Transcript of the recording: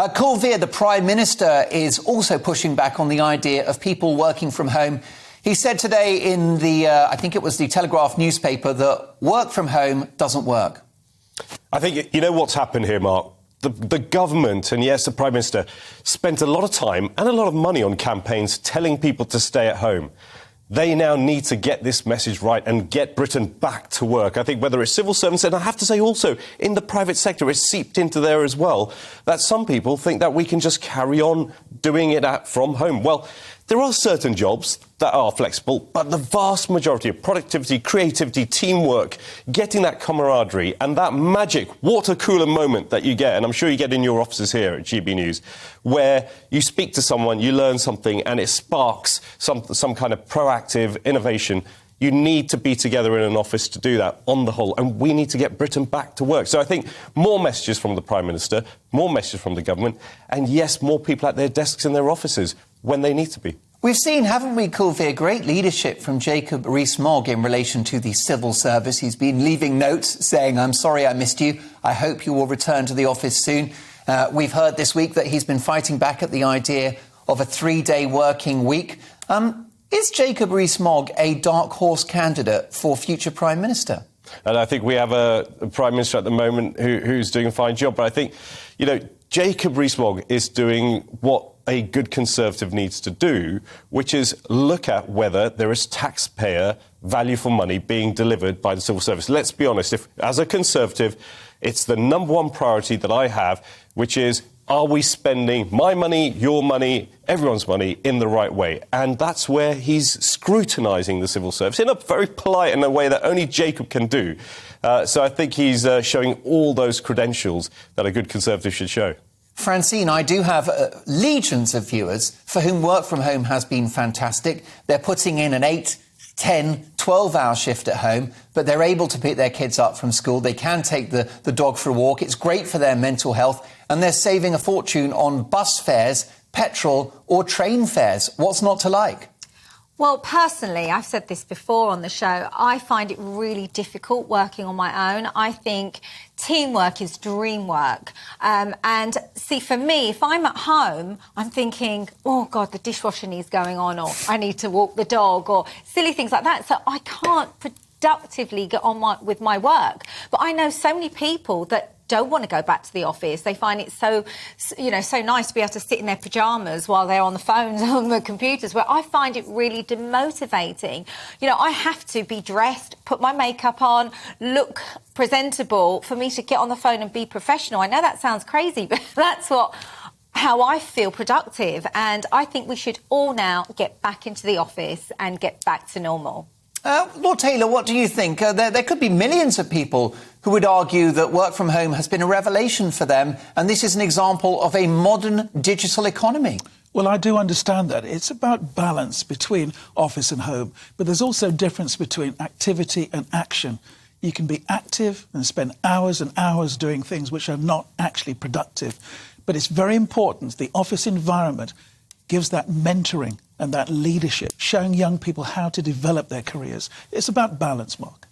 Kulveer, the Prime Minister, is also pushing back on the idea of people working from home. He said today in the, I think it was the Telegraph newspaper, that work from home doesn't work. I think you know what's happened here, Mark. The government, and yes, the Prime Minister, spent a lot of time and a lot of money on campaigns telling people to stay at home. They now need to get this message right and get Britain back to work. I think whether it's civil servants, and I have to say also in the private sector, it's seeped into there as well, that some people think that we can just carry on doing it from home. Well, there are certain jobs that are flexible, but the vast majority of productivity, creativity, teamwork, getting that camaraderie and that magic water cooler moment that you get, and I'm sure you get in your offices here at GBNews, where you speak to someone, you learn something, and it sparks some kind of proactive innovation. You need to be together in an office to do that on the whole, and we need to get Britain back to work. So I think more messages from the Prime Minister, more messages from the government, and yes, more people at their desks in their offices when they need to be. We've seen, haven't we, Kulveer, great leadership from Jacob Rees-Mogg in relation to the civil service. He's been leaving notes saying, "I'm sorry I missed you. I hope you will return to the office soon." We've heard this week that he's been fighting back at the idea of a 3-day working week. Is Jacob Rees-Mogg a dark horse candidate for future Prime Minister? And I think we have a Prime Minister at the moment who's doing a fine job. But I think, you know, Jacob Rees-Mogg is doing what a good Conservative needs to do, which is look at whether there is taxpayer value for money being delivered by the civil service. Let's be honest, if as a Conservative, it's the number one priority that I have, which is, are we spending my money, your money, everyone's money in the right way? And that's where he's scrutinising the civil service in a very polite and a way that only Jacob can do. So I think he's showing all those credentials that a good Conservative should show. Francine, I do have legions of viewers for whom work from home has been fantastic. They're putting in an 8, 10, 12-hour shift at home, but they're able to pick their kids up from school. They can take the dog for a walk. It's great for their mental health, and they're saving a fortune on bus fares, petrol or train fares. What's not to like? Well, personally, I've said this before on the show, I find it really difficult working on my own. I think teamwork is dream work. And see, for me, if I'm at home, I'm thinking, oh, God, the dishwasher needs going on, or I need to walk the dog, or silly things like that. So I can't productively get on with my work. But I know so many people that don't want to go back to the office. They find it so nice to be able to sit in their pyjamas while they're on the phones, on the computers, where I find it really demotivating. You know, I have to be dressed, put my makeup on, look presentable for me to get on the phone and be professional. I know that sounds crazy, but that's how I feel productive. And I think we should all now get back into the office and get back to normal. Lord Taylor, what do you think? There could be millions of people who would argue that work from home has been a revelation for them, and this is an example of a modern digital economy. Well, I do understand that. It's about balance between office and home, but there's also a difference between activity and action. You can be active and spend hours and hours doing things which are not actually productive, but it's very important the office environment gives that mentoring and that leadership, showing young people how to develop their careers. It's about balance, Mark.